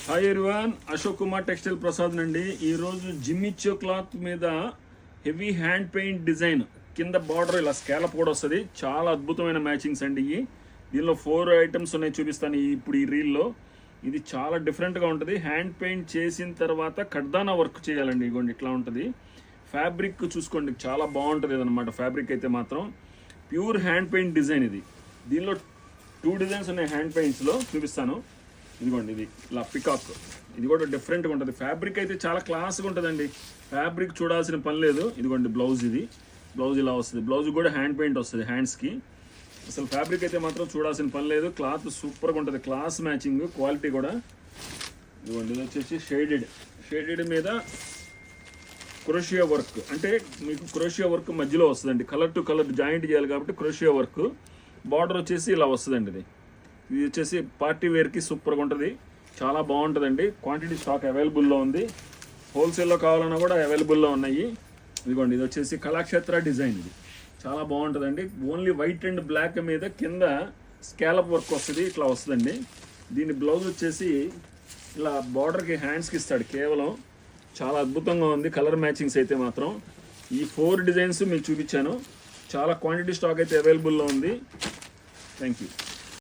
Hi everyone, Ashok Kumar textile Prasad నండి. ఈరోజు జిమ్మిచ్చో cloth మీద హెవీ హ్యాండ్ పెయింట్ డిజైన్ కింద బార్డర్ ఇలా స్కాలప్ కూడా వస్తుంది. చాలా అద్భుతమైన మ్యాచింగ్స్ అండి ఇవి. దీనిలో 4 ఐటమ్స్ ఉన్నాయి, చూపిస్తాను ఇప్పుడు ఈ రీల్లో. ఇది చాలా డిఫరెంట్గా ఉంటుంది. హ్యాండ్ పెయింట్ చేసిన తర్వాత కడ్దానా వర్క్ చేయాలండి. ఇగోండి ఇట్లా ఉంటుంది. ఫ్యాబ్రిక్ చూసుకోండి, చాలా బాగుంటుంది అనమాట. ఫ్యాబ్రిక్ అయితే మాత్రం ప్యూర్ హ్యాండ్ పెయింట్ డిజైన్ ఇది. దీనిలో 2 డిజైన్స్ ఉన్నాయి హ్యాండ్ పెయింట్స్లో, చూపిస్తాను. ఇదిగోండి, ఇది ఇలా పికాక్, ఇది కూడా డిఫరెంట్గా ఉంటుంది. ఫ్యాబ్రిక్ అయితే చాలా క్లాస్గా ఉంటుందండి. ఫ్యాబ్రిక్ చూడాల్సిన పని లేదు. ఇదిగోండి బ్లౌజ్, ఇది బ్లౌజ్ ఇలా వస్తుంది. బ్లౌజ్ కూడా హ్యాండ్ పెయింట్ వస్తుంది హ్యాండ్స్కి. అసలు ఫ్యాబ్రిక్ అయితే మాత్రం చూడాల్సిన పని లేదు. క్లాత్ సూపర్గా ఉంటుంది, క్లాస్ మ్యాచింగ్, క్వాలిటీ కూడా. ఇదిగోండి, ఇది వచ్చేసి షేడెడ్ మీద క్రోషియా వర్క్, అంటే మీకు క్రోషియా వర్క్ మధ్యలో వస్తుందండి. కలర్ టు కలర్ జాయింట్ చేయాలి కాబట్టి క్రోషియా వర్క్. బార్డర్ వచ్చేసి ఇలా వస్తుందండి. ఇది వచ్చేసి పార్టీ వేర్కి సూపర్గా ఉంటుంది, చాలా బాగుంటుందండి. క్వాంటిటీ స్టాక్ అవైలబుల్లో ఉంది. హోల్సేల్లో కావాలన్నా కూడా అవైలబుల్లో ఉన్నాయి. ఇదిగోండి, ఇది వచ్చేసి కళాక్షేత్ర డిజైన్. ఇది చాలా బాగుంటుందండి. ఓన్లీ వైట్ అండ్ బ్లాక్ మీద కింద స్కాలప్ వర్క్ వస్తుంది, ఇట్లా వస్తుందండి. దీని బ్లౌజ్ వచ్చేసి ఇలా బార్డర్కి హ్యాండ్స్కి ఇస్తాడు కేవలం. చాలా అద్భుతంగా ఉంది కలర్ మ్యాచింగ్స్ అయితే మాత్రం. ఈ 4 డిజైన్స్ మీకు చూపించాను. చాలా క్వాంటిటీ స్టాక్ అయితే అవైలబుల్లో ఉంది. Thank you.